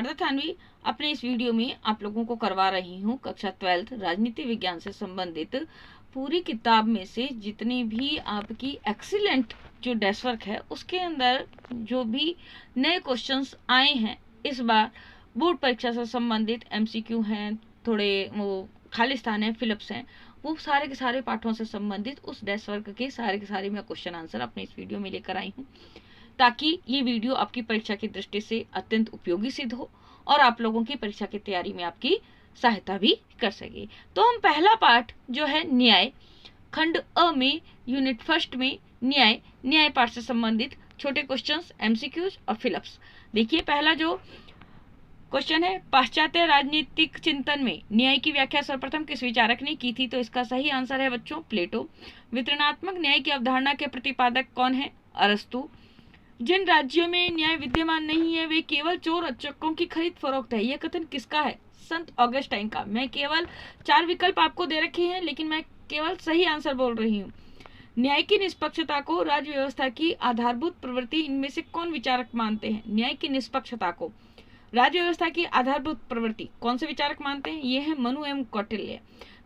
शारदा थानवी अपने इस वीडियो में आप लोगों को करवा रही हूँ कक्षा 12 राजनीति विज्ञान से संबंधित पूरी किताब में से जितनी भी आपकी एक्सीलेंट जो डेस्क वर्क है उसके अंदर जो भी नए क्वेश्चंस आए हैं इस बार बोर्ड परीक्षा से संबंधित MCQ हैं, थोड़े वो खाली स्थान है, फिलिप्स हैं, वो सारे के सारे पाठों से संबंधित उस डेस्क वर्क के सारे मैं क्वेश्चन आंसर अपने इस वीडियो में लेकर आई हूँ, ताकि ये वीडियो आपकी परीक्षा की दृष्टि से अत्यंत उपयोगी सिद्ध हो और आप लोगों की परीक्षा की तैयारी में आपकी सहायता भी कर सके। तो हम पहला पाठ जो है न्याय, खंड अ में यूनिट फर्स्ट में न्याय पाठ से संबंधित छोटे क्वेश्चंस, MCQs और फिलिप्स। देखिए पहला जो क्वेश्चन है, पाश्चात्य राजनीतिक चिंतन में न्याय की व्याख्या सर्वप्रथम किस विचारक ने की थी? तो इसका सही आंसर है बच्चों प्लेटो। वितरणात्मक न्याय की अवधारणा के प्रतिपादक कौन है? अरस्तु। जिन राज्यों में न्याय विद्यमान नहीं है वे केवल चोर अचक्कों की खरीद फरोख्त है, यह कथन किसका है? संत ऑगस्टाइन का। मैं केवल 4 विकल्प आपको दे रखे हैं लेकिन मैं केवल सही आंसर बोल रही हूँ। न्याय की निष्पक्षता को राज्य व्यवस्था की आधारभूत प्रवृत्ति इनमें से कौन विचारक मानते हैं? न्याय की निष्पक्षता को राज्य व्यवस्था की आधारभूत प्रवृत्ति कौन से विचारक मानते हैं? ये है मनु एवं कौटिल्य।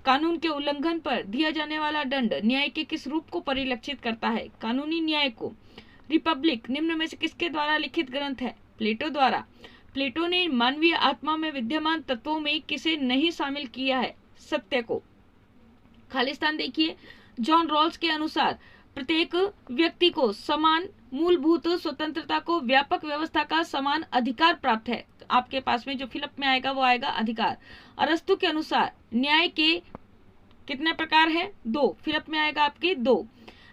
कानून के उल्लंघन पर दिया जाने वाला दंड न्याय के किस रूप को परिलक्षित करता है? कानूनी न्याय को। रिपब्लिक निम्न में से किसके द्वारा लिखित ग्रंथ है? प्लेटो द्वारा। प्लेटो ने मानवीय आत्मा में विद्यमान तत्वों में किसे नहीं शामिल किया है? सत्य को। खालिस्तान देखिए, जॉन रॉल्स के अनुसार प्रत्येक व्यक्ति को समान मूलभूत स्वतंत्रता को व्यापक व्यवस्था का समान अधिकार प्राप्त है। आपके पास में जो फिलिप में आएगा वो आएगा अधिकार। अरस्तु के अनुसार न्याय के कितने प्रकार हैं? 2। फिलिप में आएगा आपके 2।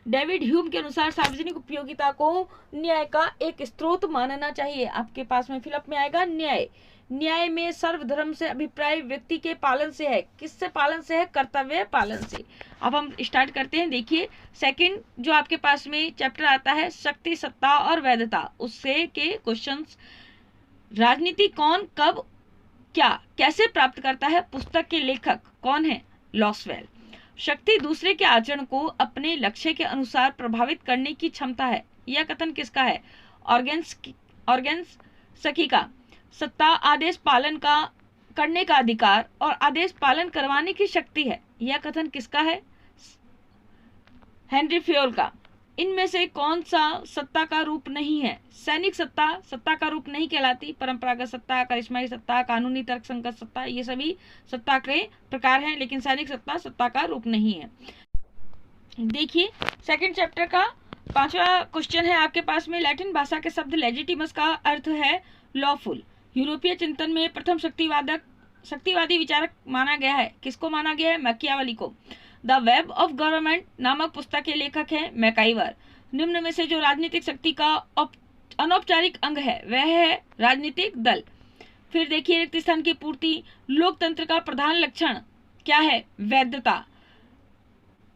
डेविड ह्यूम के अनुसार सार्वजनिक उपयोगिता को न्याय का एक स्रोत मानना चाहिए। आपके पास में फिलिप में आएगा न्याय में सर्वधर्म से अभिप्राय व्यक्ति के पालन से है। किससे पालन से है? कर्तव्य पालन से। अब हम स्टार्ट करते हैं। देखिए सेकंड जो आपके पास में चैप्टर आता है शक्ति, सत्ता और वैधता, उससे के क्वेश्चंस। राजनीति कौन, कब, क्या, कैसे प्राप्त करता है? पुस्तक के लेखक कौन है? लॉसवेल। शक्ति दूसरे के आचरण को अपने लक्ष्य के अनुसार प्रभावित करने की क्षमता है, यह कथन किसका है? ऑर्गेन्स सखी का। सत्ता आदेश पालन का करने का अधिकार और आदेश पालन करवाने की शक्ति है, यह कथन किसका है? हेनरी फ्योल का। इनमें से कौन सा सत्ता का रूप नहीं है? सैनिक सत्ता सत्ता का रूप नहीं कहलाती। परंपरागत सत्ता, करिश्माई सत्ता, कानूनी तर्कसंगत सत्ता, ये सभी सत्ता के प्रकार हैं, लेकिन सैनिक सत्ता सत्ता का रूप नहीं है। देखिए सेकंड चैप्टर का 5वां क्वेश्चन है आपके पास में, लैटिन भाषा के शब्द लेजिटिमस का अर्थ है लॉफुल। यूरोपीय चिंतन में प्रथम शक्तिवादी विचारक माना गया है। किसको माना गया है? मैकियावेली को। द वेब ऑफ गवर्नमेंट नामक पुस्तक के लेखक है मैकाइवर। निम्न में से जो राजनीतिक शक्ति का अनौपचारिक अंग है वह है राजनीतिक दल। फिर देखिए रिक्त स्थान की पूर्ति, लोकतंत्र का प्रधान लक्षण क्या है? वैधता।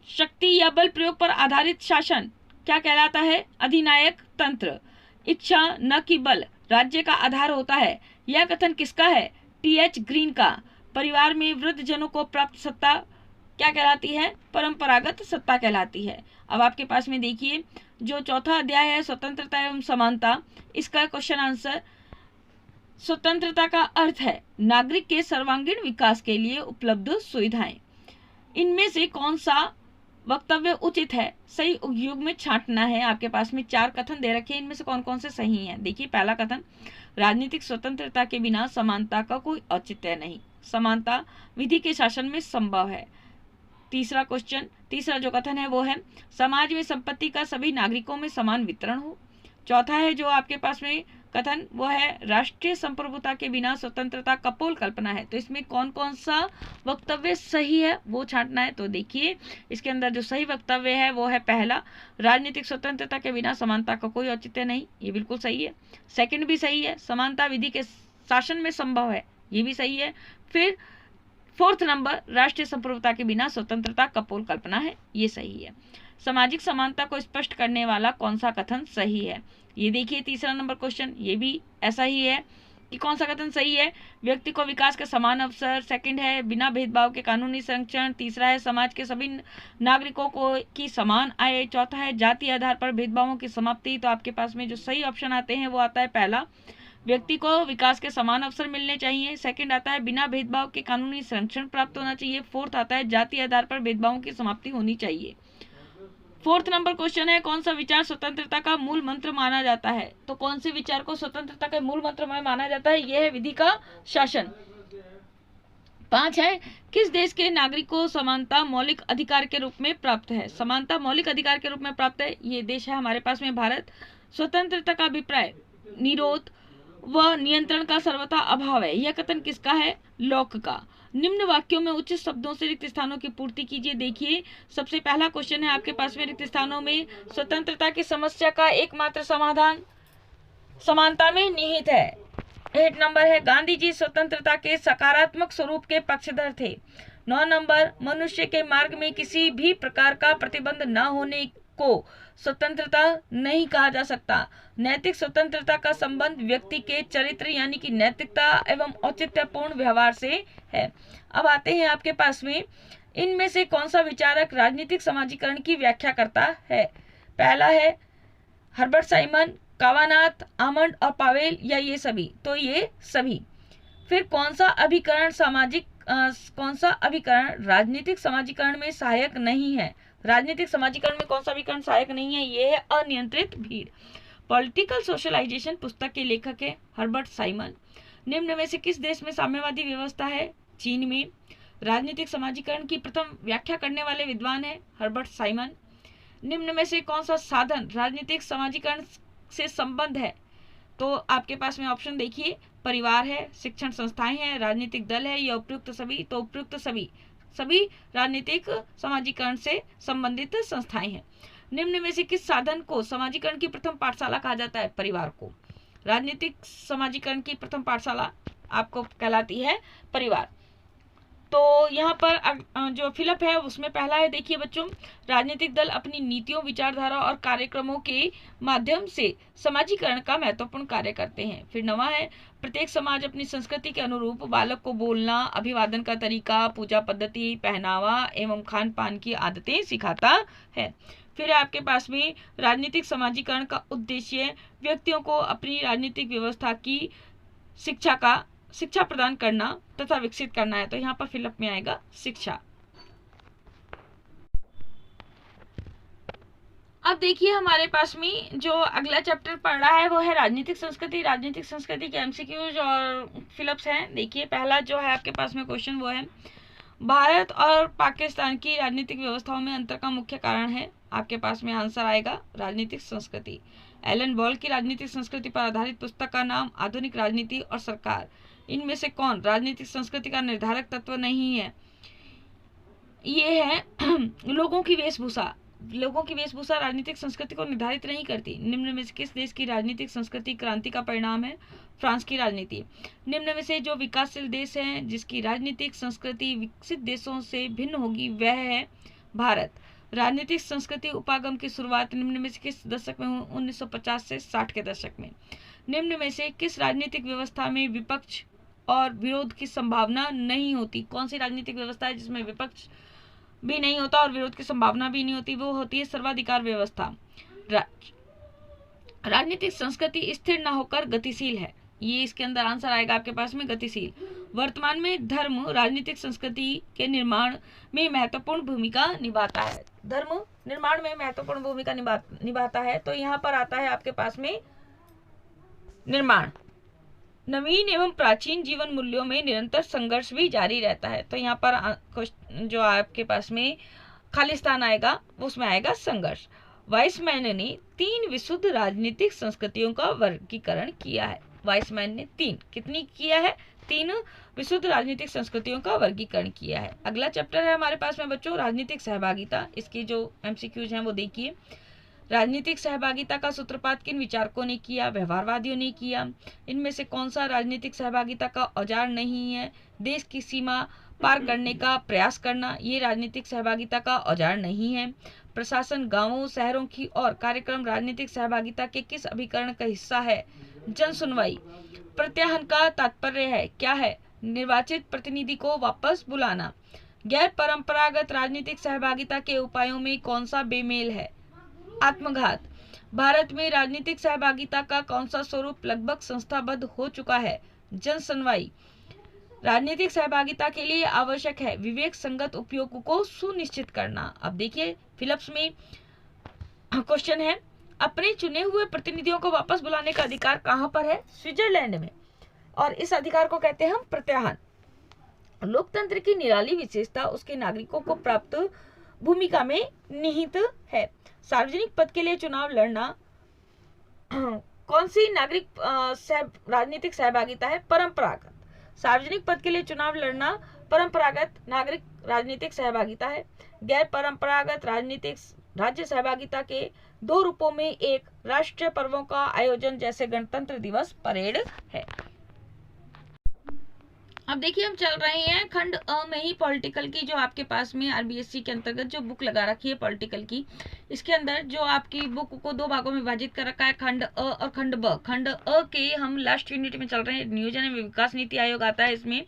शक्ति या बल प्रयोग पर आधारित शासन क्या कहलाता है? अधिनायक तंत्र। इच्छा न कि बल राज्य का आधार होता है, यह कथन किसका है? TH ग्रीन का। परिवार में वृद्ध जनों को प्राप्त सत्ता क्या कहलाती है? परंपरागत सत्ता कहलाती है। अब आपके पास में देखिए जो चौथा अध्याय है स्वतंत्रता एवं समानता, इसका क्वेश्चन आंसर, स्वतंत्रता का अर्थ है नागरिक के सर्वांगीण विकास के लिए उपलब्ध सुविधाएं। इनमें से कौन सा वक्तव्य उचित है? सही युग में छांटना है। आपके पास में 4 कथन दे रखे हैं, इनमें से कौन कौन से सही हैं? देखिए पहला कथन, राजनीतिक स्वतंत्रता के बिना समानता का कोई औचित्य नहीं, समानता विधि के शासन में संभव है। तीसरा जो कथन है वो है समाज में संपत्ति का सभी नागरिकों में समान वितरण हो। चौथा है जो आपके पास में कथन वो है राष्ट्रीय संप्रभुता के बिना स्वतंत्रता कपोल कल्पना है। तो इसमें कौन कौन सा वक्तव्य सही है वो छांटना है। तो देखिए इसके अंदर जो सही वक्तव्य है वो है पहला, राजनीतिक स्वतंत्रता के बिना समानता का कोई औचित्य नहीं, ये बिल्कुल सही है। सेकंड भी सही है, समानता विधि के शासन में संभव है, ये भी सही है। फिर 4th नंबर, राष्ट्रीय संप्रभुता के बिना स्वतंत्रता कपोल कल्पना है, ये सही है। सामाजिक समानता को स्पष्ट करने वाला कौन सा कथन सही है? ये देखिए तीसरा नंबर क्वेश्चन, ये भी ऐसा ही है कि कौन सा कथन सही है? व्यक्ति को विकास का समान अवसर। सेकंड है बिना भेदभाव के कानूनी संरक्षण। तीसरा है समाज के सभी नागरिकों को की समान आय। चौथा है जाति आधार पर भेदभावों की समाप्ति। तो आपके पास में जो सही ऑप्शन आते हैं वो आता है पहला, व्यक्ति को विकास के समान अवसर मिलने चाहिए। सेकंड आता है बिना भेदभाव के कानूनी संरक्षण प्राप्त होना चाहिए। फोर्थ आता है जाति आधार पर भेदभावों की समाप्ति होनी चाहिए। फोर्थ नंबर क्वेश्चन है कौन सा विचार स्वतंत्रता का मूल मंत्र माना जाता है? तो कौन से विचार को स्वतंत्रता का मूल मंत्र में माना जाता है? यह है विधि का शासन। 5 है किस देश के नागरिक को समानता मौलिक अधिकार के रूप में प्राप्त है? समानता मौलिक अधिकार के रूप में प्राप्त है, ये देश है हमारे पास में भारत। स्वतंत्रता का अभिप्राय निरोध व नियंत्रण का सर्वथा अभाव है, यह कथन किसका है? लॉक का। निम्न वाक्यों में उचित शब्दों से रिक्त स्थानों की पूर्ति कीजिए। देखिए सबसे पहला क्वेश्चन है आपके पास में रिक्त स्थानों में स्वतंत्रता की समस्या का एकमात्र समाधान समानता में निहित है। 8 नंबर है गांधी जी स्वतंत्रता के सकारात्मक स्वरूप के पक्षधर थे। 9 नंबर मनुष्य के मार्ग में किसी भी प्रकार का प्रतिबंध न होने को स्वतंत्रता नहीं कहा जा सकता। नैतिक स्वतंत्रता का संबंध व्यक्ति के चरित्र यानी कि नैतिकता एवं औचित्यपूर्ण व्यवहार से है। अब आते हैं आपके पास में इनमें से कौन सा विचारक राजनीतिक समाजीकरण की व्याख्या करता है? पहला है हर्बर्ट साइमन, कावानाथ, आमंड और पावेल, या ये सभी? तो ये सभी। फिर कौन सा अभिकरण राजनीतिक समाजीकरण में सहायक नहीं है? राजनीतिक समाजीकरण में कौन सा अभिकरण सहायक नहीं है? ये है अनियंत्रित भीड़। पॉलिटिकल सोशलाइजेशन पुस्तक के लेखक है हर्बर्ट साइमन। निम्न में से किस देश में साम्यवादी व्यवस्था है? चीन में। राजनीतिक समाजीकरण की प्रथम व्याख्या करने वाले विद्वान है हर्बर्ट साइमन। निम्न में से कौन सा साधन राजनीतिक समाजीकरण से संबंध है? तो आपके पास में ऑप्शन देखिए, परिवार है, शिक्षण संस्थाएं हैं, राजनीतिक दल है, या उपयुक्त सभी? तो उपयुक्त सभी राजनीतिक समाजीकरण से संबंधित संस्थाएं हैं। निम्न में से किस साधन को समाजीकरण की प्रथम पाठशाला कहा जाता है? परिवार को। राजनीतिक समाजीकरण की प्रथम पाठशाला आपको कहलाती है परिवार। तो यहाँ पर जो फिलअप है उसमें पहला है, देखिए बच्चों, राजनीतिक दल अपनी नीतियों, विचारधारा और कार्यक्रमों के माध्यम से समाजीकरण का महत्वपूर्ण कार्य करते हैं। फिर 9वां है, प्रत्येक समाज अपनी संस्कृति के अनुरूप बालक को बोलना, अभिवादन का तरीका, पूजा पद्धति, पहनावा एवं खान पान की आदतें सिखाता है। फिर आपके पास में राजनीतिक समाजीकरण का उद्देश्य व्यक्तियों को अपनी राजनीतिक व्यवस्था की शिक्षा प्रदान करना तथा विकसित करना है। तो यहाँ पर फिलअप में आएगा शिक्षा। अब देखिए हमारे पास में जो अगला चैप्टर पढ़ रहा है वो है राजनीतिक संस्कृति। राजनीतिक संस्कृति के एमसीक्यूज और फिलअप्स हैं। देखिए पहला जो है आपके पास में क्वेश्चन वो है भारत और पाकिस्तान की राजनीतिक व्यवस्थाओं में अंतर का मुख्य कारण है। आपके पास में आंसर आएगा राजनीतिक संस्कृति। एलन बॉल की राजनीतिक संस्कृति पर आधारित पुस्तक का नाम आधुनिक राजनीति और सरकार। इनमें से कौन राजनीतिक संस्कृति का निर्धारक तत्व नहीं है? ये है लोगों की वेशभूषा। लोगों की वेशभूषा राजनीतिक संस्कृति को निर्धारित नहीं करती। निम्न में से किस देश की राजनीतिक संस्कृति क्रांति का परिणाम है? फ्रांस की राजनीति। निम्न में से जो विकासशील देश हैं जिसकी राजनीतिक संस्कृति विकसित देशों से भिन्न होगी वह है भारत। राजनीतिक संस्कृति उपागम की शुरुआत निम्न में से किस दशक में? 1950 से 60 के दशक में। निम्न में से किस राजनीतिक व्यवस्था में विपक्ष और विरोध की संभावना नहीं होती? कौन सी राजनीतिक व्यवस्था है जिसमें विपक्ष भी नहीं होता और विरोध की संभावना भी नहीं होती? वो होती है सर्वाधिकार व्यवस्था। राजनीतिक संस्कृति स्थिर न होकर गतिशील है। ये इसके अंदर आंसर आएगा आपके पास में गतिशील। वर्तमान में धर्म राजनीतिक संस्कृति के निर्माण में महत्वपूर्ण भूमिका निभाता है। धर्म निर्माण में महत्वपूर्ण भूमिका निभाता है। तो यहाँ पर आता है आपके पास में निर्माण। नवीन एवं प्राचीन जीवन मूल्यों में निरंतर संघर्ष भी जारी रहता है। तो यहाँ पर जो आपके पास में खालिस्तान आएगा उसमें आएगा संघर्ष। वाइसमैन ने 3 विशुद्ध राजनीतिक संस्कृतियों का वर्गीकरण किया है। वाइसमैन ने 3 कितनी किया है? 3 विशुद्ध राजनीतिक संस्कृतियों का वर्गीकरण किया है। अगला चैप्टर है हमारे पास में बच्चों राजनीतिक सहभागिता। इसकी जो एमसीक्यूज हैं वो देखिए। राजनीतिक सहभागिता का सूत्रपात किन विचारकों ने किया? व्यवहारवादियों ने किया। इनमें से कौन सा राजनीतिक सहभागिता का औजार नहीं है? देश की सीमा पार करने का प्रयास करना, ये राजनीतिक सहभागिता का औजार नहीं है। प्रशासन गांवों शहरों की और कार्यक्रम राजनीतिक सहभागिता के किस अभिकरण का हिस्सा है? जन सुनवाई। प्रत्याहन का तात्पर्य है क्या है? निर्वाचित प्रतिनिधि को वापस बुलाना। गैर परंपरागत राजनीतिक सहभागिता के उपायों में कौन सा बेमेल है? आत्मघात। भारत में राजनीतिक सहभागिता का कौन सा स्वरूप लगभग संस्थाबद्ध हो चुका है? जन सुनवाई। राजनीतिक सहभागिता के लिए आवश्यक है विवेक संगत उपयोग को सुनिश्चित करना। अब देखिए फिलिप्स में क्वेश्चन है, अपने चुने हुए प्रतिनिधियों को वापस बुलाने का अधिकार कहां पर है? स्विट्जरलैंड में, और इस अधिकार को कहते हैं हम प्रत्याहार। लोकतंत्र की निराली विशेषता उसके नागरिकों को प्राप्त भूमिका में निहित है। सार्वजनिक पद के लिए चुनाव लड़ना कौन सी राजनीतिक सहभागिता है? परंपरागत। सार्वजनिक पद के लिए चुनाव लड़ना परंपरागत नागरिक राजनीतिक सहभागिता है। गैर परंपरागत राजनीतिक राज्य सहभागिता के दो रूपों में एक राष्ट्रीय पर्वों का आयोजन जैसे गणतंत्र दिवस, परेड है। अब देखिए हम चल रहे हैं खंड अ में ही पॉलिटिकल की, जो आपके पास में आरबीएससी के अंतर्गत जो बुक लगा रखी है पॉलिटिकल की, इसके अंदर जो आपकी बुक को दो भागों में विभाजित कर रखा है, खंड अ और खंड ब। खंड अ के हम लास्ट यूनिट में चल रहे हैं, नियोजन एवं विकास नीति आयोग आता है इसमें।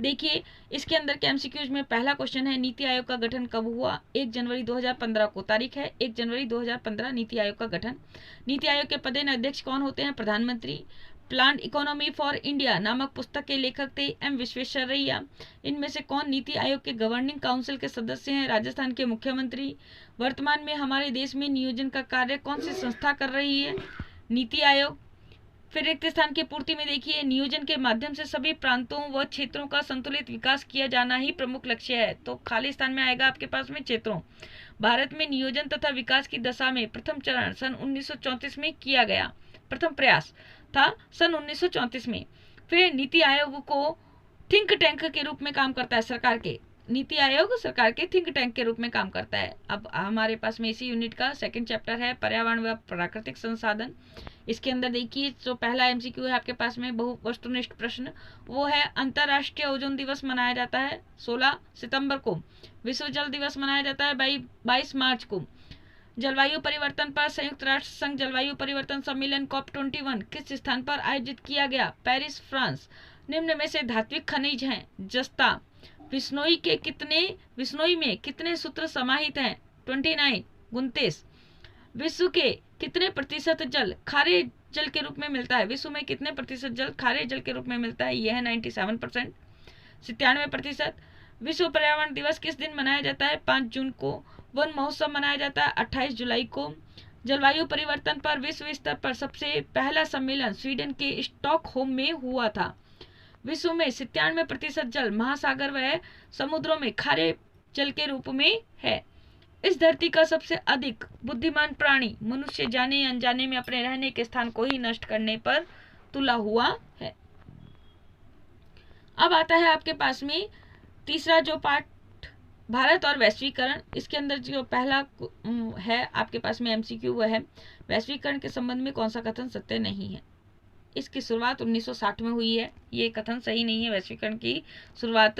देखिए इसके अंदर के एमसीक्यूज में पहला क्वेश्चन है, नीति आयोग का गठन कब हुआ? 1 जनवरी 2015 को। तारीख है 1 जनवरी 2015 नीति आयोग का गठन। नीति आयोग के पदेन अध्यक्ष कौन होते हैं? प्रधानमंत्री। प्लान्ड इकोनॉमी फॉर इंडिया नामक पुस्तक के लेखक थे एम विश्वेश्वरैया। इनमें से कौन नीति आयोग के गवर्निंग काउंसिल के सदस्य हैं? राजस्थान के मुख्यमंत्री। वर्तमान में हमारे देश में नियोजन का कार्य कौन सी संस्था कर रही है? नीति आयोग। फिर रिक्त स्थान की पूर्ति में देखिए, नियोजन के माध्यम से सभी प्रांतों व क्षेत्रों का संतुलित विकास किया जाना ही प्रमुख लक्ष्य है, तो खाली स्थान में आएगा आपके पास में क्षेत्रों। भारत में नियोजन तथा विकास की दशा में प्रथम चरण सन 1934 में किया गया, प्रथम प्रयास था सन 1934 में। फिर नीति आयोग को थिंक टैंक के रूप में काम करता है सरकार के, नीति आयोग सरकार के थिंक टैंक के रूप में काम करता है। अब हमारे पास में इसी यूनिट का सेकंड चैप्टर है, पर्यावरण व प्राकृतिक संसाधन। इसके अंदर देखिए जो पहला एमसीक्यू है आपके पास में बहु वस्तुनिष्ठ प्रश्न, वो है अंतर्राष्ट्रीय ओजोन दिवस मनाया जाता है 16 सितंबर को। विश्व जल दिवस मनाया जाता है 22 मार्च को। जलवायु परिवर्तन पर संयुक्त राष्ट्र संघ जलवायु परिवर्तन सम्मेलन COP21 किस स्थान पर आयोजित किया गया? Paris, France. निम्न में से धात्विक खनिज हैं? जस्ता। विश्नोई में कितने सूत्र समाहित हैं? 29, 29। विश्व के कितने प्रतिशत जल खारे जल के रूप में मिलता है? विश्व में कितने प्रतिशत जल खारे जल के रूप में मिलता है? यह है 97%, 97%। विश्व पर्यावरण दिवस किस दिन मनाया जाता है? 5 जून को। वन महोत्सव मनाया जाता है 28 जुलाई को। जलवायु परिवर्तन पर विश्व स्तर पर सबसे पहला सम्मेलन स्वीडन के स्टॉकहोम में हुआ था। विश्व में 97% जल महासागर व समुद्रों में खारे जल के रूप में है। इस धरती का सबसे अधिक बुद्धिमान प्राणी मनुष्य जाने अनजाने में अपने रहने के स्थान को ही नष्ट करने पर तुला हुआ है। अब आता है आपके पास में तीसरा जो पार्ट, भारत और वैश्वीकरण। इसके अंदर जो पहला है आपके पास में एमसीक्यू वो है, वैश्वीकरण के संबंध में कौन सा कथन सत्य नहीं है? इसकी शुरुआत 1960 में हुई है, ये कथन सही नहीं है। वैश्वीकरण की शुरुआत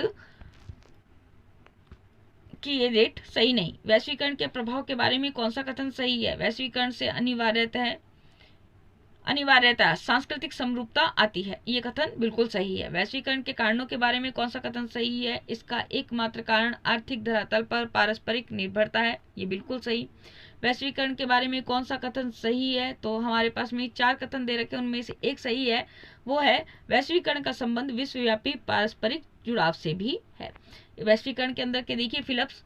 की ये डेट सही नहीं। वैश्वीकरण के प्रभाव के बारे में कौन सा कथन सही है? वैश्वीकरण से अनिवार्यता सांस्कृतिक समरूपता आती है, ये कथन बिल्कुल सही है। वैश्वीकरण के कारणों के बारे में कौन सा कथन सही है? इसका एकमात्र कारण आर्थिक धरातल पर पारस्परिक निर्भरता है, ये बिल्कुल सही। वैश्वीकरण के बारे में कौन सा कथन सही है? तो हमारे पास में 4 कथन दे रखे, उनमें से एक सही है, वो है वैश्वीकरण का संबंध विश्वव्यापी पारस्परिक जुड़ाव से भी है। वैश्वीकरण के अंदर के देखिए फिलिप्स,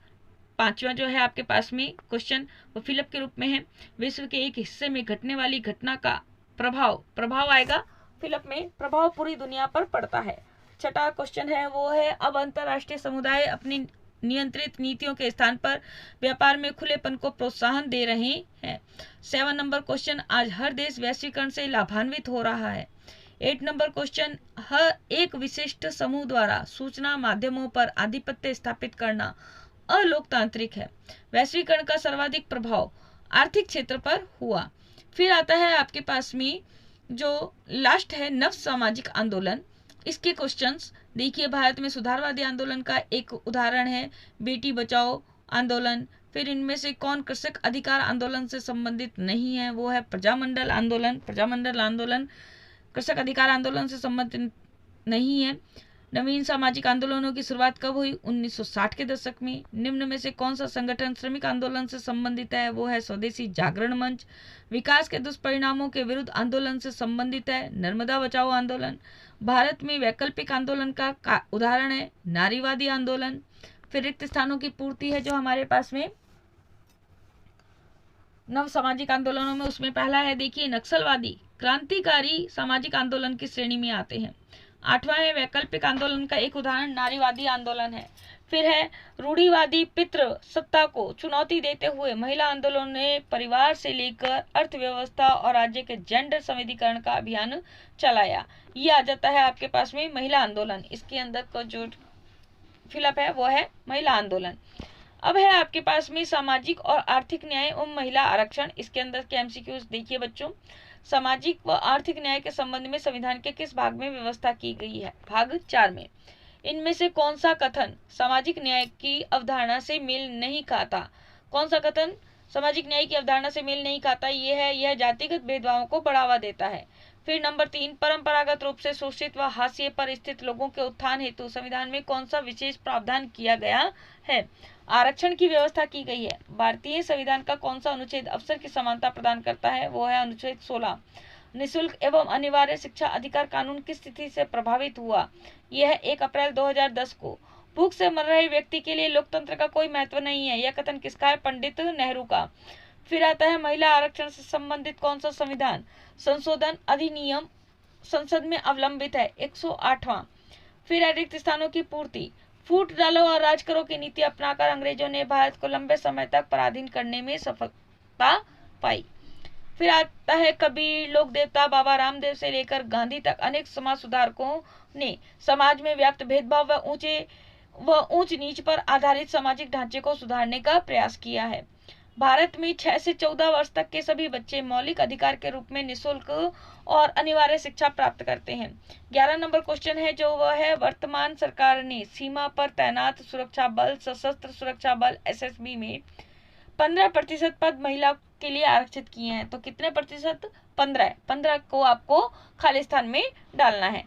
5वां जो है आपके पास में क्वेश्चन वो फिलिप के रूप में है। विश्व के एक हिस्से में घटने वाली घटना का प्रभाव आएगा फिलिप में, प्रभाव पूरी दुनिया पर पड़ता है। 6वां क्वेश्चन है वो है, अब अंतरराष्ट्रीय समुदाय अपनी नियंत्रित नीतियों के स्थान पर व्यापार में खुलेपन को प्रोत्साहन दे रहे हैं। 7 नंबर क्वेश्चन, आज हर देश वैश्वीकरण से लाभान्वित हो रहा है। 8 नंबर क्वेश्चन, हर एक विशिष्ट समूह द्वारा सूचना माध्यमों पर आधिपत्य स्थापित करना अलोकतांत्रिक है। वैश्वीकरण का सर्वाधिक प्रभाव आर्थिक क्षेत्र पर हुआ। फिर आता है आपके पास में जो लास्ट है नव सामाजिक आंदोलन। इसके क्वेश्चंस देखिए, भारत में सुधारवादी आंदोलन का एक उदाहरण है बेटी बचाओ आंदोलन। फिर इनमें से कौन कृषक अधिकार आंदोलन से संबंधित नहीं है? वो है प्रजामंडल आंदोलन। प्रजामंडल आंदोलन कृषक अधिकार आंदोलन से संबंधित नहीं है। नवीन सामाजिक आंदोलनों की शुरुआत कब हुई? 1960 के दशक में। निम्न में से कौन सा संगठन श्रमिक आंदोलन से संबंधित है? वो है स्वदेशी जागरण मंच। विकास के दुष्परिणामों के विरुद्ध आंदोलन से संबंधित है नर्मदा बचाओ आंदोलन। भारत में वैकल्पिक आंदोलन का उदाहरण है नारीवादी आंदोलन। फिर रिक्त स्थानों की पूर्ति है जो हमारे पास में नव सामाजिक आंदोलनों में, उसमें पहला है देखिए नक्सलवादी क्रांतिकारी सामाजिक आंदोलन की श्रेणी में आते हैं। 8वां है वैकल्पिक आंदोलन का एक उदाहरण नारीवादी आंदोलन है। फिर है रूढ़िवादी पितृ सत्ता को चुनौती देते हुए महिला आंदोलन ने परिवार से लेकर अर्थव्यवस्था और राज्य के जेंडर संविधिकरण का अभियान चलाया। ये आ जाता है आपके पास में महिला आंदोलन। इसके अंदर का जो फिलअप है वो है महिला आंदोलन। अब है आपके पास में सामाजिक और आर्थिक न्याय एवं महिला आरक्षण। इसके अंदर के एमसीक्यूज देखिए बच्चों, सामाजिक व आर्थिक न्याय के संबंध में संविधान के किस भाग में व्यवस्था की गई है? भाग 4 में। इनमें से कौन सा कथन सामाजिक न्याय की अवधारणा से मेल नहीं खाता? कौन सा कथन सामाजिक न्याय की अवधारणा से मेल नहीं खाता? ये है यह जातिगत भेदभावों को बढ़ावा देता है। फिर नंबर 3, परंपरागत रूप से शोषित व हाशिए पर स्थित लोगों के उत्थान हेतु संविधान में कौन सा विशेष प्रावधान किया गया है? आरक्षण की व्यवस्था की गई है। भारतीय संविधान का कौन सा अनुच्छेद अवसर की समानता प्रदान करता है? वो है अनुच्छेद 16। निःशुल्क एवं अनिवार्य शिक्षा अधिकार कानून किस तिथि से प्रभावित हुआ? यह है 1 अप्रैल 2010 को। भूख से मर रहे व्यक्ति के लिए लोकतंत्र का कोई महत्व नहीं है, यह कथन किसका है? पंडित नेहरू का। फिर आता है महिला आरक्षण से संबंधित कौन सा संविधान संशोधन अधिनियम संसद में अवलंबित है? 108वां। फिर रिक्त स्थानों की पूर्ति। फूट डालो और राज करो की नीति अपनाकर अंग्रेजों ने भारत को लंबे समय तक पराधीन करने में सफलता पाई। फिर आता है कबीर, लोक देवता, बाबा रामदेव से लेकर गांधी तक अनेक समाज सुधारकों ने समाज में व्याप्त भेदभाव व ऊंच नीच पर आधारित सामाजिक ढांचे को सुधारने का प्रयास किया है। भारत में 6 से 14 वर्ष तक के सभी बच्चे मौलिक अधिकार के रूप में निःशुल्क और अनिवार्य शिक्षा प्राप्त करते हैं। 11 नंबर क्वेश्चन है जो वह है वर्तमान सरकार ने सीमा पर तैनात सुरक्षा बल सशस्त्र सुरक्षा बल एसएसबी में 15% पद महिला के लिए आरक्षित किए हैं। तो कितने प्रतिशत? 15 को आपको खाली स्थान में डालना है।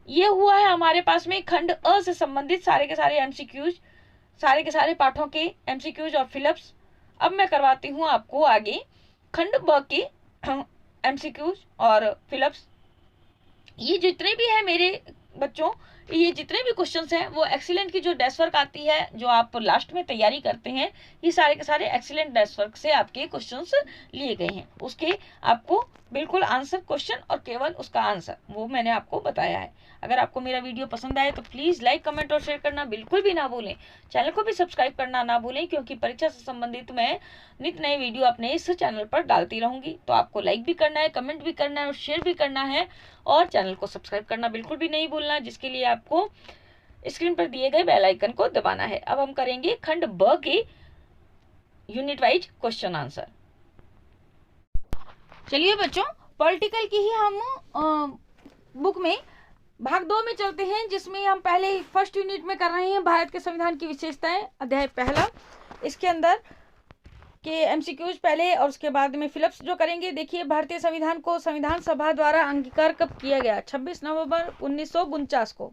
ये हुआ है हमारे पास में खंड अ से संबंधित सारे के सारे एमसीक्यूज, सारे के सारे पाठों के एमसीक्यूज और फिलअप्स। अब मैं करवाती हूँ आपको आगे खंड ब के एमसीक्यूज और फिलअप्स। ये जितने भी है मेरे बच्चों, ये जितने भी क्वेश्चंस हैं वो एक्सीलेंट की जो डेस्क वर्क आती है जो आप लास्ट में तैयारी करते हैं, ये सारे के सारे एक्सीलेंट डेस्क वर्क से आपके क्वेश्चंस लिए गए हैं। उसके आपको बिल्कुल आंसर क्वेश्चन और केवल उसका आंसर वो मैंने आपको बताया है। अगर आपको मेरा वीडियो पसंद आए तो प्लीज़ लाइक कमेंट और शेयर करना बिल्कुल भी ना भूलें। चैनल को भी सब्सक्राइब करना ना भूलें क्योंकि परीक्षा से संबंधित मैं नित नए वीडियो अपने इस चैनल पर डालती रहूंगी। तो आपको लाइक भी करना है, कमेंट भी करना है और शेयर भी करना है और चैनल को सब्सक्राइब करना बिल्कुल भी नहीं भूलना, जिसके लिए आपको स्क्रीन पर दिए गए बेल आइकन को दबाना है। अब हम करेंगे खंड ब के यूनिट वाइज क्वेश्चन आंसर। चलिए बच्चों, पॉलिटिकल की ही हम बुक में भाग 2 में चलते हैं, जिसमें हम पहले फर्स्ट यूनिट में कर रहे हैं भारत के संविधान की विशेषताएं, अध्याय पहला। इसके अंदर के एमसीक्यूज पहले और उसके बाद में फिलअप्स जो करेंगे। देखिए, भारतीय संविधान को संविधान सभा द्वारा अंगीकार कब किया गया? 26 नवंबर 1949 को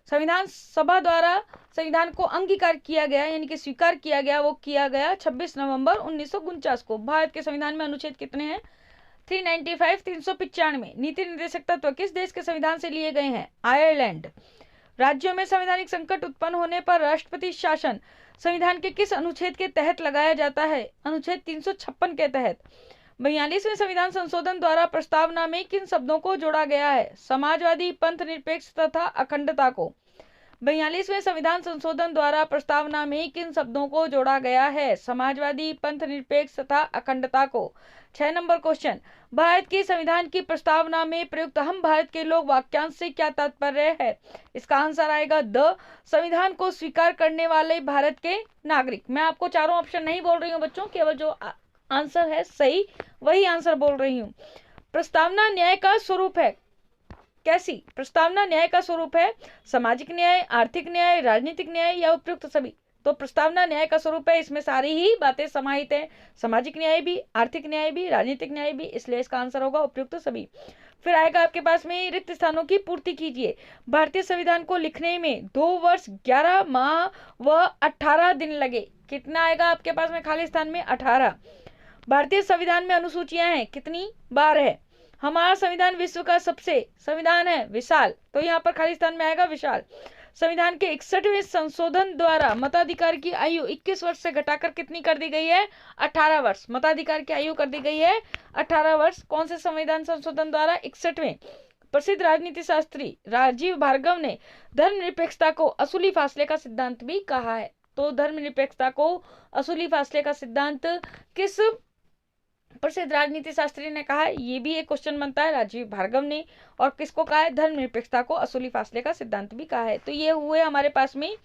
संविधान सभा द्वारा संविधान को अंगीकार किया गया, यानी कि स्वीकार किया गया। वो किया गया 26 नवंबर 1949 को। भारत के संविधान में अनुच्छेद कितने हैं? 395 395। नीति निर्देशक तत्व किस देश के संविधान से लिए गए हैं? आयरलैंड। राज्यों में संवैधानिक संकट उत्पन्न होने पर राष्ट्रपति शासन संविधान के किस अनुच्छेद के तहत लगाया जाता है? अनुच्छेद 356 के तहत। 42वें संविधान संशोधन द्वारा प्रस्तावना में किन शब्दों को जोड़ा गया है? समाजवादी, पंथ निरपेक्ष तथा अखंडता को। 42वें संविधान संशोधन द्वारा प्रस्तावना में किन शब्दों को जोड़ा गया है? समाजवादी, पंथ निरपेक्ष तथा अखंडता को। 6 नंबर क्वेश्चन, भारत के संविधान की प्रस्तावना में प्रयुक्त हम भारत के लोग वाक्यांश से क्या तात्पर्य है? इसका आंसर आएगा द संविधान को स्वीकार करने वाले भारत के नागरिक। मैं आपको चारों ऑप्शन नहीं बोल रही हूँ बच्चों, केवल जो आंसर है सही वही आंसर बोल रही हूँ। प्रस्तावना न्याय का स्वरूप है। कैसी? प्रस्तावना न्याय का स्वरूप है सामाजिक न्याय, आर्थिक न्याय, राजनीतिक न्याय या उपयुक्त सभी। तो प्रस्तावना न्याय का स्वरूप है, इसमें सारी ही बातें समाहित है, सामाजिक न्याय भी, आर्थिक न्याय भी, राजनीतिक न्याय भी, इसलिए इसका आंसर होगा उपयुक्त सभी। फिर आएगा आपके पास में रिक्त स्थानों की पूर्ति कीजिए। भारतीय संविधान को लिखने में 2 वर्ष 11 माह व 18 दिन लगे। कितना आएगा आपके पास में खाली स्थान में? 18। भारतीय संविधान में अनुसूचियां हैं कितनी? 12 है। हमारा संविधान विश्व का सबसे संविधान है विशाल, तो यहाँ पर खाली स्थान में आएगा विशाल। संविधान के 61वें संशोधन द्वारा मताधिकार की आयु 21 वर्ष से घटाकर कितनी कर दी गई है? 18 वर्ष। मताधिकार की आयु कर दी गई है 18 वर्ष। कौन से संविधान संशोधन द्वारा? 61वें। प्रसिद्ध राजनीति शास्त्री राजीव भार्गव ने धर्मनिरपेक्षता को असूली फासले का सिद्धांत भी कहा है। तो धर्मनिरपेक्षता को असूली फासले का सिद्धांत किस प्रसिद्ध राजनीति शास्त्री ने कहा है? ये भी एक क्वेश्चन बनता है, राजीव भार्गव ने। और किसको कहा है? धर्मनिरपेक्षता को असूली फासले का सिद्धांत भी कहा है। तो ये हुए हमारे पास में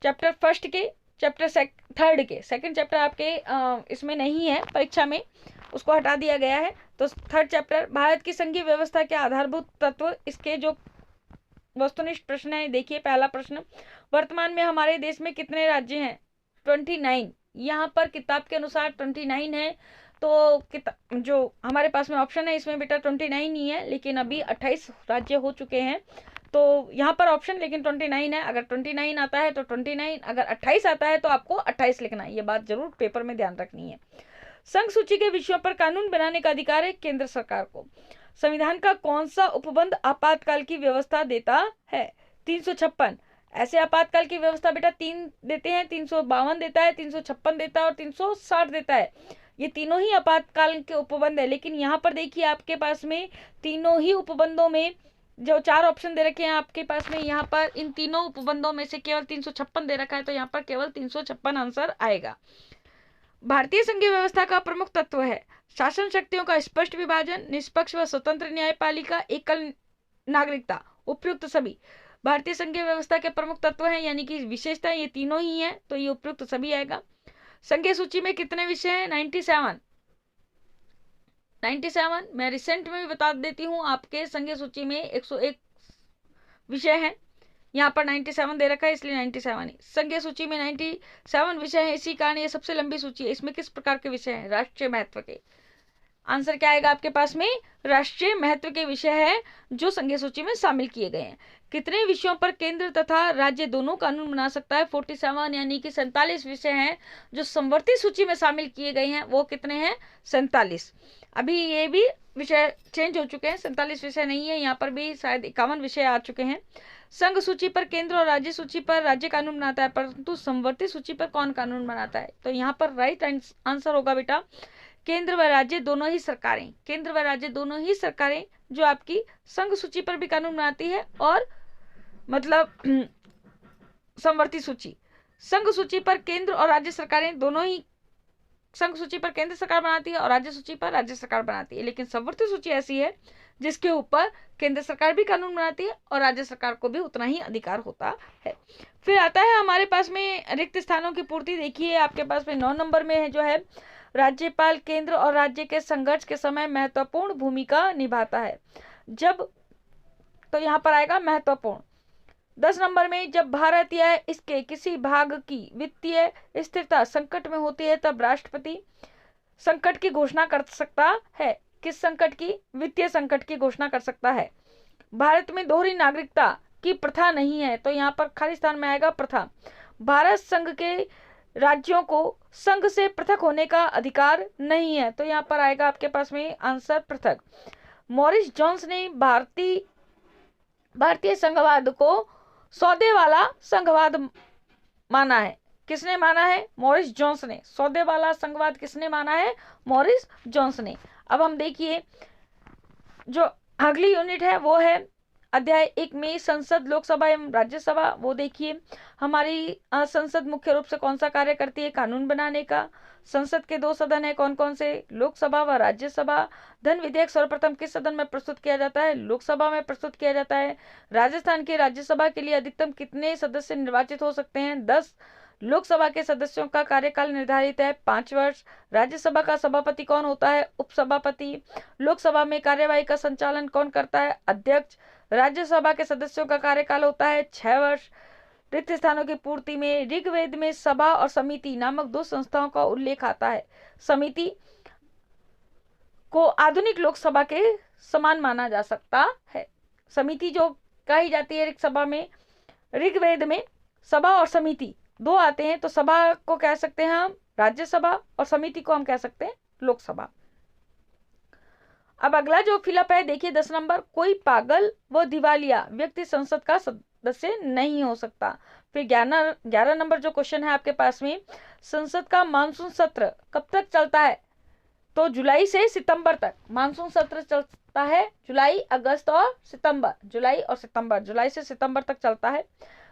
चैप्टर फर्स्ट के। चैप्टर थर्ड के सेकंड चैप्टर आपके इसमें नहीं है परीक्षा में, उसको हटा दिया गया है। तो थर्ड चैप्टर भारत की संघीय व्यवस्था के आधारभूत तत्व, इसके जो वस्तुनिष्ठ प्रश्न है देखिए। पहला प्रश्न, वर्तमान में हमारे देश में कितने राज्य हैं? 29। यहाँ पर किताब के अनुसार 29 है, तो जो हमारे पास में ऑप्शन है इसमें बेटा 29 ही है, लेकिन अभी 28 राज्य हो चुके हैं। तो यहाँ पर ऑप्शन लेकिन 29 है। अगर 29 आता है तो 29, अगर 28 आता है तो आपको 28 लिखना है। ये बात जरूर पेपर में ध्यान रखनी है। संघ सूची के विषयों पर कानून बनाने का अधिकार है केंद्र सरकार को। संविधान का कौन सा उपबंध आपातकाल की व्यवस्था देता है? 356। ऐसे आपातकाल की व्यवस्था बेटा 3 देते हैं, 352 देता है, 356 देता है और 360 देता है। ये तीनों ही आपातकाल के उपबंध है। लेकिन यहाँ पर देखिए आपके पास में तीनों ही उपबंधों में जो 4 ऑप्शन दे रखे हैं आपके पास में, यहाँ पर इन तीनों उपबंधों में से केवल 356 दे रखा है, तो यहाँ पर केवल 356 आंसर आएगा। भारतीय संघीय व्यवस्था का प्रमुख तत्व है शासन शक्तियों का स्पष्ट विभाजन, निष्पक्ष व स्वतंत्र न्यायपालिका, एकल नागरिकता, उपयुक्त सभी। भारतीय संघीय व्यवस्था के प्रमुख तत्व हैं यानी कि विशेषता ये तीनों ही हैं, तो ये उपयुक्त सभी आएगा। संघीय सूची में कितने विषय हैं? 97। मैं रिसेंट में भी बता देती हूँ, आपके संघीय सूची में 101 विषय हैं। यहाँ पर 97 दे रखा है इसलिए 97 है। संघीय सूची में 97 विषय हैं, इसी कारण ये सबसे लंबी सूची है। इसमें किस प्रकार के विषय हैं? राष्ट्रीय महत्व के। आंसर क्या आएगा आपके पास में? राष्ट्रीय महत्व के विषय है जो संघीय सूची में शामिल किए गए हैं। कितने विषयों पर केंद्र तथा राज्य दोनों कानून बना सकता है? 47 यानी कि 47 विषय हैं जो समवर्ती सूची में शामिल किए गए हैं। वो कितने हैं? 47। अभी ये भी विषय चेंज हो चुके हैं, 47 विषय नहीं है, यहाँ पर भी शायद 51 विषय आ चुके हैं। संघ सूची पर केंद्र और राज्य सूची पर राज्य कानून बनाता है, परंतु समवर्ती सूची पर कौन कानून बनाता है? तो यहाँ पर राइट आंसर होगा बेटा केंद्र व राज्य दोनों ही सरकारें। केंद्र व राज्य दोनों ही सरकारें जो आपकी संघ सूची पर भी कानून बनाती है और मतलब समवर्ती सूची। संघ सूची पर केंद्र और राज्य सरकारें दोनों ही, संघ सूची पर केंद्र सरकार बनाती है और राज्य सूची पर राज्य सरकार बनाती है, लेकिन समवर्ती सूची ऐसी है जिसके ऊपर केंद्र सरकार भी कानून बनाती है और राज्य सरकार को भी उतना ही अधिकार होता है। फिर आता है हमारे पास में रिक्त स्थानों की पूर्ति। देखिए आपके पास में 9 नंबर में है जो है राज्यपाल केंद्र और राज्य के संघर्ष के समय महत्वपूर्ण भूमिका निभाता है। जब, तो यहाँ पर आएगा महत्वपूर्ण। 10 नंबर में जब भारत या इसके किसी भाग की वित्तीय स्थिरता संकट में होती है तब राष्ट्रपति संकट की घोषणा कर सकता है। किस संकट की? वित्तीय संकट की घोषणा कर सकता है। भारत में दोहरी नागरिकता की प्रथा नहीं है, तो यहाँ पर खाली स्थान में आएगा प्रथा। भारत संघ के राज्यों को संघ से पृथक होने का अधिकार नहीं है, तो यहाँ पर आएगा आपके पास में आंसर पृथक। मॉरिस जोन्स ने भारतीय संघवाद को सौदे वाला संघवाद माना है। किसने माना है? मॉरिस जोन्स ने। सौदे वाला संघवाद किसने माना है? मॉरिस जोन्स ने। अब हम देखिए जो अगली यूनिट है वो है अध्याय 1 में संसद, लोकसभा एवं राज्यसभा। वो देखिए हमारी संसद मुख्य रूप से कौन सा कार्य करती है? कानून बनाने का। संसद के 2 सदन है, कौन कौन से? लोकसभा व राज्यसभा। धन विधेयक सर्वप्रथम किस सदन में प्रस्तुत किया जाता है? लोकसभा में प्रस्तुत किया जाता है। राजस्थान की राज्यसभा के लिए अधिकतम कितने सदस्य निर्वाचित हो सकते हैं? 10। लोकसभा के सदस्यों का कार्यकाल निर्धारित है 5 वर्ष। राज्यसभा का सभापति कौन होता है? उपसभापति। लोकसभा में कार्यवाही का संचालन कौन करता है? अध्यक्ष। राज्यसभा के सदस्यों का कार्यकाल होता है 6 वर्ष। रिक्त स्थानों की पूर्ति में ऋग्वेद में सभा और समिति नामक दो संस्थाओं का उल्लेख आता है। समिति को आधुनिक लोकसभा के समान माना जा सकता है। समिति जो कही जाती है सभा में, ऋग्वेद में सभा और समिति दो आते हैं, तो सभा को कह सकते हैं हम राज्यसभा और समिति को हम कह सकते हैं लोकसभा। अब अगला जो फिलअप है देखिए 10 नंबर, कोई पागल व दिवालिया व्यक्ति संसद का सदस्य नहीं हो सकता। फिर 11 नंबर जो क्वेश्चन है आपके पास में, संसद का मानसून सत्र कब तक चलता है? तो जुलाई से सितंबर तक मानसून सत्र चलता है। जुलाई, अगस्त और सितंबर, जुलाई और सितंबर, जुलाई से सितंबर तक चलता है।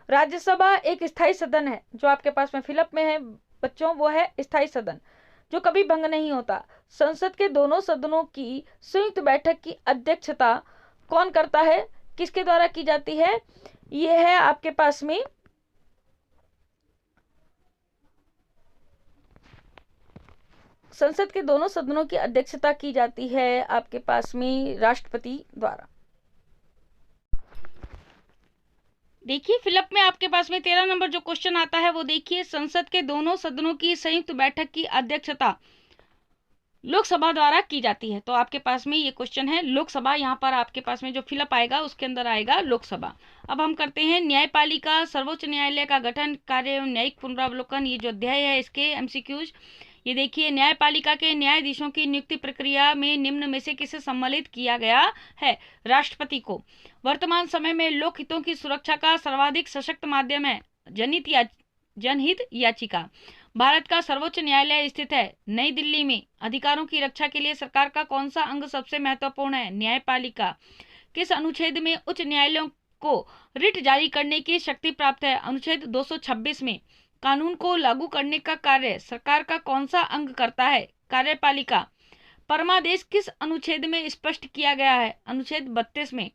राज्यसभा एक स्थायी सदन है, जो आपके पास में फिलअप में है बच्चों, वो है स्थायी सदन जो कभी भंग नहीं होता। संसद के दोनों सदनों की संयुक्त बैठक की अध्यक्षता कौन करता है, किसके द्वारा की जाती है? ये है आपके पास में संसद के दोनों सदनों की अध्यक्षता की जाती है आपके पास में राष्ट्रपति द्वारा। देखिए फिलअप में आपके पास में 13 नंबर जो क्वेश्चन आता है वो देखिए, संसद के दोनों सदनों की संयुक्त बैठक की अध्यक्षता लोकसभा द्वारा की जाती है। तो आपके पास में ये क्वेश्चन है लोकसभा, यहाँ पर आपके पास में जो फिलअप आएगा उसके अंदर आएगा लोकसभा। अब हम करते हैं न्यायपालिका, सर्वोच्च न्यायालय का गठन, कार्य एवं न्यायिक पुनरावलोकन। ये जो अध्याय है इसके एमसीक्यूज, ये देखिए, न्यायपालिका के न्यायाधीशों की नियुक्ति प्रक्रिया में निम्न में से किसे सम्मिलित किया गया है? राष्ट्रपति को। वर्तमान समय में लोक हितों की सुरक्षा का सर्वाधिक सशक्त माध्यम है जनहित याचिका। भारत का सर्वोच्च न्यायालय स्थित है नई दिल्ली में। अधिकारों की रक्षा के लिए सरकार का कौन सा अंग सबसे महत्वपूर्ण है? न्यायपालिका। किस अनुच्छेद में उच्च न्यायालयों को रिट जारी करने की शक्ति प्राप्त है? अनुच्छेद 226 में। कानून को लागू करने का कार्य सरकार का कौन सा अंग करता है? कार्यपालिका। परमादेश किस अनुच्छेद में स्पष्ट किया गया है? अनुच्छेद 32 में।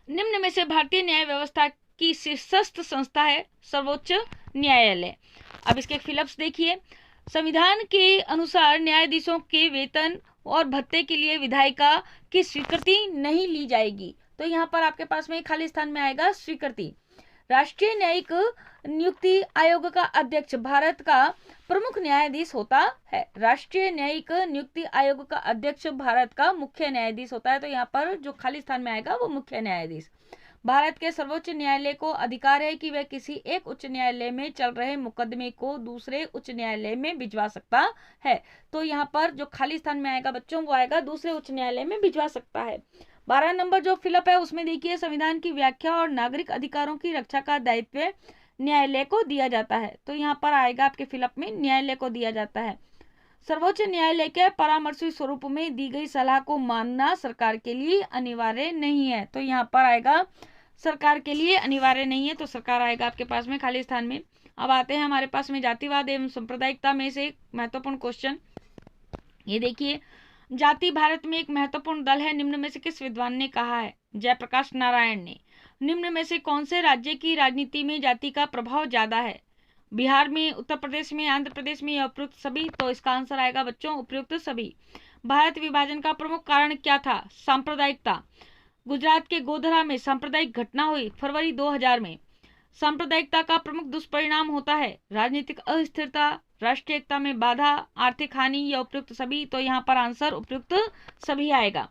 निम्न में से भारतीय न्याय व्यवस्था की शीर्षस्थ संस्था है सर्वोच्च न्यायालय। अब इसके फिलअप्स देखिए, संविधान के अनुसार न्यायाधीशों के वेतन और भत्ते के लिए विधायिका की स्वीकृति नहीं ली जाएगी। तो यहाँ पर आपके पास में खाली स्थान में आएगा स्वीकृति। राष्ट्रीय न्यायिक नियुक्ति आयोग का अध्यक्ष भारत का प्रमुख न्यायाधीश होता है। राष्ट्रीय न्यायिक नियुक्ति आयोग का अध्यक्ष भारत का मुख्य न्यायाधीश होता है। तो यहाँ पर जो खाली स्थान में आएगा वो मुख्य न्यायाधीश। भारत के सर्वोच्च न्यायालय को अधिकार है कि वह किसी एक उच्च न्यायालय में चल रहे मुकदमे को दूसरे उच्च न्यायालय में भिजवा सकता है। तो यहाँ पर जो खाली स्थान में आएगा बच्चों वो आएगा दूसरे उच्च न्यायालय में भिजवा सकता है। 12 नंबर जो फिलअप है उसमें देखिए, संविधान की व्याख्या और नागरिक अधिकारों की रक्षा का दायित्व न्यायालय को दिया जाता है। तो यहाँ पर आएगा आपके फिलअप में न्यायालय को दिया जाता है। सर्वोच्च न्यायालय के परामर्शी स्वरूप में दी गई सलाह को मानना सरकार के लिए अनिवार्य नहीं है। तो यहाँ पर आएगा सरकार के लिए अनिवार्य नहीं है, तो सरकार आएगा आपके पास में खाली स्थान में। अब आते हैं हमारे पास में जातिवाद एवं सांप्रदायिकता में से एक महत्वपूर्ण क्वेश्चन। ये देखिए, जाति भारत में एक महत्वपूर्ण दल है, निम्न में से किस विद्वान ने कहा है? जयप्रकाश नारायण ने। निम्न में से कौन से राज्य की राजनीति में जाति का प्रभाव ज्यादा है? बिहार में, उत्तर प्रदेश में, आंध्र प्रदेश में या उपयुक्त सभी? तो इसका आंसर आएगा बच्चों उपयुक्त सभी। भारत विभाजन का प्रमुख कारण क्या था? सांप्रदायिकता। गुजरात के गोधरा में सांप्रदायिक घटना हुई फरवरी 2000 में। सांप्रदायिकता का प्रमुख दुष्परिणाम होता है राजनीतिक अस्थिरता, राष्ट्रीय एकता में बाधा, आर्थिक हानि या उपयुक्त सभी? तो यहाँ पर आंसर उपयुक्त सभी आएगा।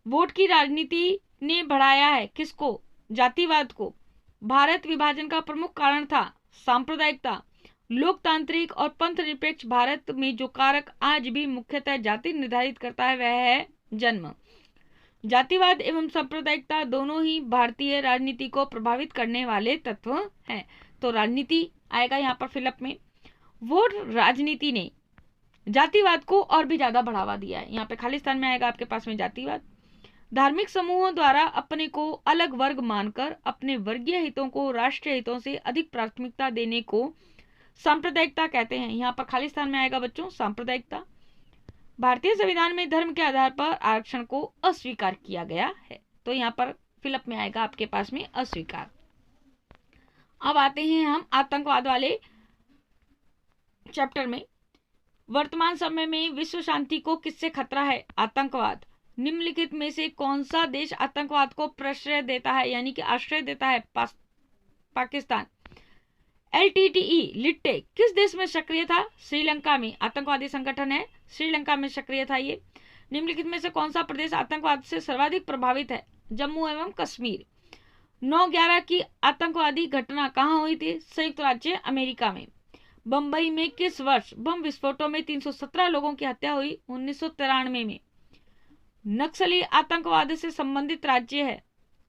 वोट की राजनीति ने बढ़ाया है किसको? जातिवाद को। भारत विभाजन का प्रमुख कारण था सांप्रदायिकता। लोकतांत्रिक और पंथ निरपेक्ष भारत में जो कारक आज भी मुख्यतः जाति निर्धारित करता है वह है जन्म। जातिवाद एवं सांप्रदायिकता दोनों ही भारतीय राजनीति को प्रभावित करने वाले तत्व हैं। तो राजनीति आएगा यहाँ पर फिलअप में। वोट राजनीति ने जातिवाद को और भी ज्यादा बढ़ावा दिया है। यहाँ पे खाली स्थान में आएगा आपके पास में जातिवाद। धार्मिक समूहों द्वारा अपने को अलग वर्ग मानकर अपने वर्गीय हितों को राष्ट्रीय हितों से अधिक प्राथमिकता देने को सांप्रदायिकता कहते हैं। यहाँ पर खाली स्थान में आएगा बच्चों सांप्रदायिकता। भारतीय संविधान में धर्म के आधार पर आरक्षण को अस्वीकार किया गया है। तो यहाँ पर फिलअप में आएगा आपके पास में अस्वीकार। अब आते हैं हम आतंकवाद वाले चैप्टर में। वर्तमान समय में विश्व शांति को किससे खतरा है? आतंकवाद। निम्नलिखित में से कौन सा देश आतंकवाद को प्रश्रय देता है यानी कि आश्रय देता है? पाकिस्तान। LTTE लिट्टे किस देश में सक्रिय था? श्रीलंका में। आतंकवादी संगठन है, श्रीलंका में सक्रिय था ये। निम्नलिखित में से कौन सा प्रदेश आतंकवाद से सर्वाधिक प्रभावित है? जम्मू एवं कश्मीर। 9/11 की आतंकवादी घटना कहाँ हुई थी? संयुक्त राज्य अमेरिका में। बंबई में किस वर्ष बम विस्फोटों में 317 लोगों की हत्या हुई? 1993 में। नक्सली आतंकवाद से संबंधित राज्य है।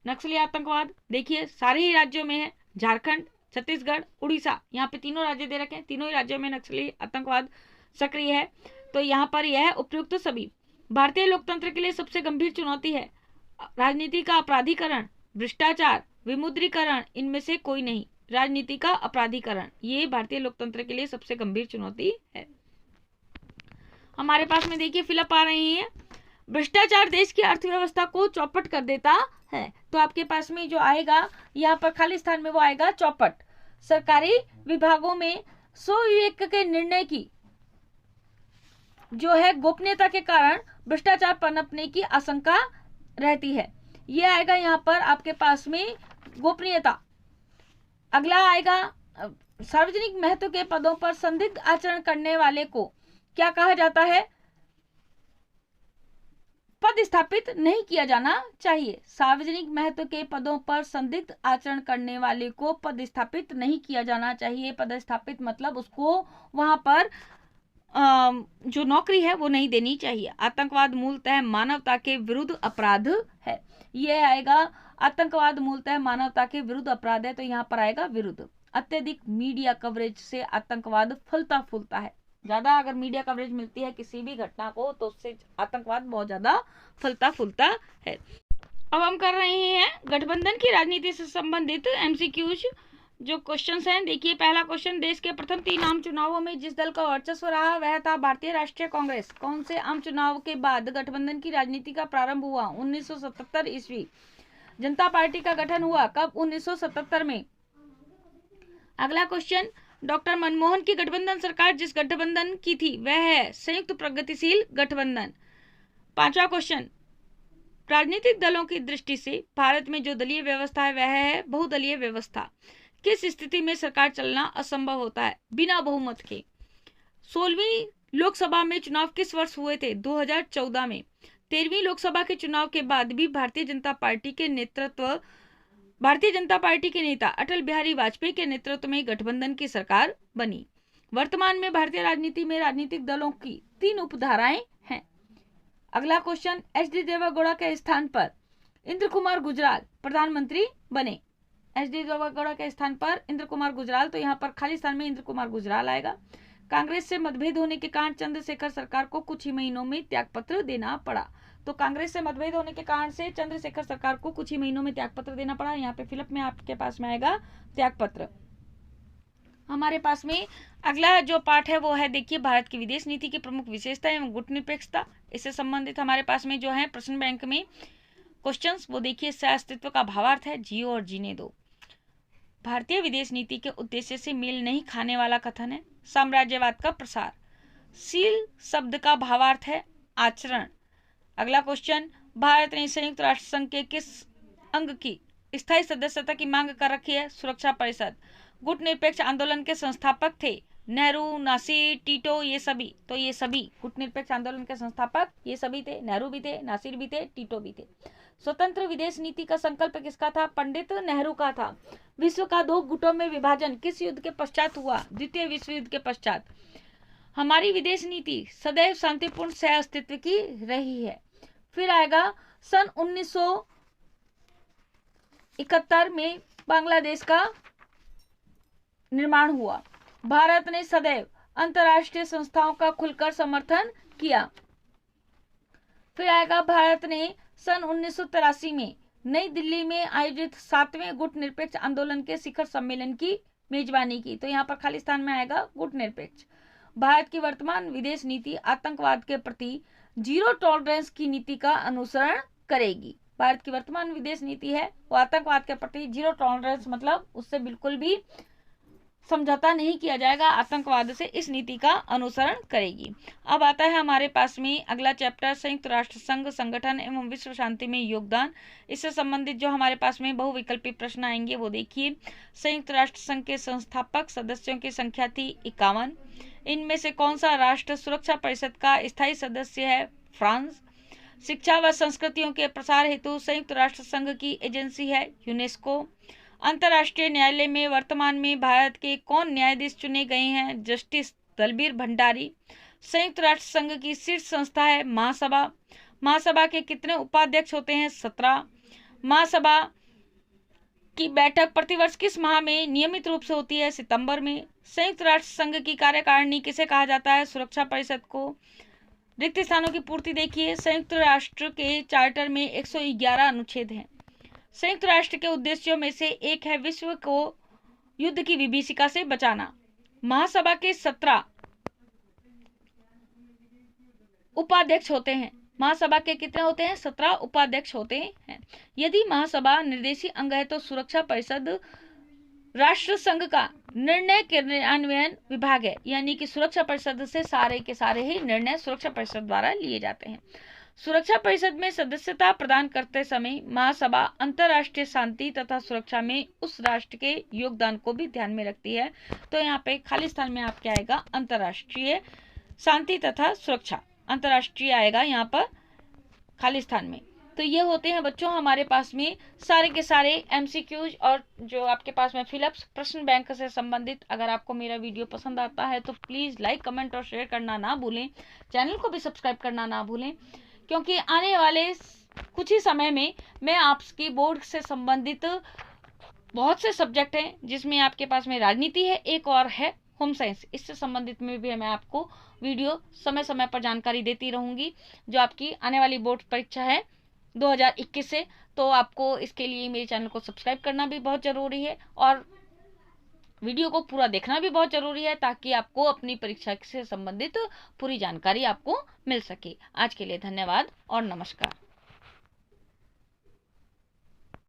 नक्सली आतंकवाद देखिए सारे ही राज्यों में है, झारखंड, छत्तीसगढ़, उड़ीसा, यहाँ पे तीनों राज्य दे रखे हैं, तीनों ही राज्यों में नक्सली आतंकवाद सक्रिय है। तो यहाँ पर यह है उपयुक्त सभी। भारतीय लोकतंत्र के लिए सबसे गंभीर चुनौती है राजनीति का अपराधीकरण, भ्रष्टाचार, विमुद्रीकरण, इनमें से कोई नहीं। राजनीति का अपराधीकरण ये भारतीय लोकतंत्र के लिए सबसे गंभीर चुनौती है। हमारे पास में देखिए फिलअप आ रही है। भ्रष्टाचार देश की अर्थव्यवस्था को चौपट कर देता है। तो आपके पास में जो आएगा यहाँ पर खाली स्थान में वो आएगा चौपट। सरकारी विभागों में स्वविवेक के निर्णय की जो है गोपनीयता के कारण भ्रष्टाचार पनपने की आशंका रहती है। ये आएगा यहाँ पर आपके पास में गोपनीयता। अगला आएगा सार्वजनिक महत्व के पदों पर संदिग्ध आचरण करने वाले को क्या कहा जाता है? पद स्थापित नहीं किया जाना चाहिए। सार्वजनिक महत्व के पदों पर संदिग्ध आचरण करने वाले को पद स्थापित नहीं किया जाना चाहिए। पद स्थापित मतलब उसको वहां पर जो नौकरी है वो नहीं देनी चाहिए। आतंकवाद मूलतः मानवता के विरुद्ध अपराध है। ये आएगा आतंकवाद मूलतः मानवता के विरुद्ध अपराध है, तो यहाँ पर आएगा विरुद्ध। अत्यधिक मीडिया कवरेज से आतंकवाद फलता फूलता है। ज्यादा अगर मीडिया कवरेज मिलती है किसी भी घटना को तो उससे आतंकवाद बहुत ज्यादा फलता फूलता है। अब हम कर रहे हैं गठबंधन की राजनीति से संबंधित MCQs जो क्वेश्चंस हैं। देखिए पहला क्वेश्चन, देश के प्रथम 3 आम चुनावों में जिस दल का वर्चस्व रहा वह था भारतीय राष्ट्रीय कांग्रेस। कौन से आम चुनाव के बाद गठबंधन की राजनीति का प्रारंभ हुआ? 1977 ईस्वी। जनता पार्टी का गठन हुआ कब? 1977 में। अगला क्वेश्चन, डॉक्टर मनमोहन की गठबंधन सरकार जिस गठबंधन की थी वह है संयुक्त प्रगतिशील गठबंधन। 5वां क्वेश्चन, राजनीतिक दलों की दृष्टि से भारत में जो दलीय व्यवस्था है वह है बहुदलीय व्यवस्था। किस स्थिति में सरकार चलना असंभव होता है? बिना बहुमत के। 16वीं लोकसभा में चुनाव किस वर्ष हुए थे? 2014 में। 13वीं लोकसभा के चुनाव के बाद भी भारतीय जनता पार्टी के नेता अटल बिहारी वाजपेयी के नेतृत्व में गठबंधन की सरकार बनी। वर्तमान में भारतीय राजनीति में राजनीतिक दलों की 3 उपधाराएं हैं। अगला क्वेश्चन, HD देवेगौड़ा के स्थान पर इंद्र कुमार गुजराल प्रधानमंत्री बने। HD देवेगौड़ा के स्थान पर इंद्र कुमार गुजराल, तो यहाँ पर खाली स्थान में इंद्र कुमार गुजराल आएगा। कांग्रेस से मतभेद होने के कारण चंद्रशेखर सरकार को कुछ ही महीनों में त्यागपत्र देना पड़ा। तो कांग्रेस से मतभेद होने के कारण से चंद्रशेखर सरकार को कुछ ही महीनों में त्यागपत्र देना पड़ा। यहाँ पे फिलअप में आपके पास में आएगा त्यागपत्र। हमारे पास में अगला जो पार्ट है वो है देखिए भारत की विदेश नीति की प्रमुख विशेषता एवं गुटनिरपेक्षता। इससे संबंधित हमारे पास में जो है प्रश्न बैंक में क्वेश्चंस वो देखिए सह अस्तित्व का भावार्थ है जियो और जीने दो। भारतीय विदेश नीति के उद्देश्य से मेल नहीं खाने वाला कथन है साम्राज्यवाद का प्रसार। सील शब्द का भावार्थ है आचरण। अगला क्वेश्चन, भारत ने संयुक्त राष्ट्र संघ के किस अंग की स्थायी सदस्यता की मांग कर रखी है? सुरक्षा परिषद। गुटनिरपेक्ष आंदोलन के संस्थापक थे नेहरू, नासिर, टीटो, ये सभी। तो ये सभी गुटनिरपेक्ष आंदोलन के संस्थापक ये सभी थे, नेहरू भी थे, नासिर भी थे, टीटो भी थे। स्वतंत्र विदेश नीति का संकल्प किसका था? पंडित नेहरू का था। विश्व का 2 गुटों में विभाजन किस युद्ध के पश्चात हुआ? द्वितीय विश्व युद्ध के पश्चात। हमारी विदेश नीति सदैव शांतिपूर्ण सह अस्तित्व की रही है। फिर आएगा सन 1971 में बांग्लादेश का निर्माण हुआ। भारत ने सदैव अंतर्राष्ट्रीय संस्थाओं का खुलकर समर्थन किया। फिर आएगा भारत ने सन 1983 में नई दिल्ली में आयोजित 7वें गुटनिरपेक्ष आंदोलन के शिखर सम्मेलन की मेजबानी की। तो यहाँ पर खाली स्थान में आएगा गुटनिरपेक्ष। भारत की वर्तमान विदेश नीति आतंकवाद के प्रति जीरो टॉलरेंस की नीति का अनुसरण करेगी। भारत की वर्तमान विदेश नीति है वो आतंकवाद के प्रति जीरो टॉलरेंस मतलब उससे बिल्कुल भी समझौता नहीं किया जाएगा, आतंकवाद से इस नीति का अनुसरण करेगी। अब आता है हमारे पास में अगला चैप्टर, संयुक्त राष्ट्र संघ संगठन एवं विश्व शांति में योगदान। इससे संबंधित जो हमारे पास में बहुविकल्पी प्रश्न आएंगे वो देखिए। संयुक्त राष्ट्र संघ के संस्थापक सदस्यों की संख्या थी 51। इनमें से कौन सा राष्ट्र सुरक्षा परिषद का स्थायी सदस्य है? फ्रांस। शिक्षा व संस्कृतियों के प्रसार हेतु संयुक्त राष्ट्र संघ की एजेंसी है यूनेस्को। अंतर्राष्ट्रीय न्यायालय में वर्तमान में भारत के कौन न्यायाधीश चुने गए हैं? जस्टिस दलबीर भंडारी। संयुक्त राष्ट्र संघ की शीर्ष संस्था है महासभा। महासभा के कितने उपाध्यक्ष होते हैं? 17। महासभा की बैठक प्रतिवर्ष किस माह में नियमित रूप से होती है? सितंबर में। संयुक्त राष्ट्र संघ की कार्यकारिणी किसे कहा जाता है? सुरक्षा परिषद को। रिक्त स्थानों की पूर्ति देखिए। संयुक्त राष्ट्र के चार्टर में 111 अनुच्छेद हैं। संयुक्त राष्ट्र के उद्देश्यों में से एक है विश्व को युद्ध की विभीषिका से बचाना। महासभा के 17 उपाध्यक्ष होते हैं। महासभा के कितने होते हैं? 17 उपाध्यक्ष होते हैं। यदि महासभा निर्देशी अंग है तो सुरक्षा परिषद राष्ट्र संघ का निर्णय क्रियान्वयन विभाग है, यानी कि सुरक्षा परिषद से सारे के सारे ही निर्णय सुरक्षा परिषद द्वारा लिए जाते हैं। सुरक्षा परिषद में सदस्यता प्रदान करते समय महासभा अंतर्राष्ट्रीय शांति तथा सुरक्षा में उस राष्ट्र के योगदान को भी ध्यान में रखती है। तो यहाँ पे खाली स्थान में आपके आएगा अंतर्राष्ट्रीय शांति तथा सुरक्षा, अंतर्राष्ट्रीय आएगा यहाँ पर खाली स्थान में। तो ये होते हैं बच्चों हमारे पास में सारे के सारे एमसीक्यूज और जो आपके पास में फिलअप्स प्रश्न बैंक से संबंधित। अगर आपको मेरा वीडियो पसंद आता है तो प्लीज़ लाइक, कमेंट और शेयर करना ना भूलें। चैनल को भी सब्सक्राइब करना ना भूलें, क्योंकि आने वाले कुछ ही समय में मैं आपकी बोर्ड से संबंधित बहुत से सब्जेक्ट हैं, जिसमें आपके पास में राजनीति है, एक और है होम साइंस। इससे संबंधित में भी मैं आपको वीडियो समय समय पर जानकारी देती रहूँगी, जो आपकी आने वाली बोर्ड परीक्षा है 2021 से। तो आपको इसके लिए मेरे चैनल को सब्सक्राइब करना भी बहुत ज़रूरी है और वीडियो को पूरा देखना भी बहुत ज़रूरी है, ताकि आपको अपनी परीक्षा से संबंधित पूरी जानकारी आपको मिल सके। आज के लिए धन्यवाद और नमस्कार।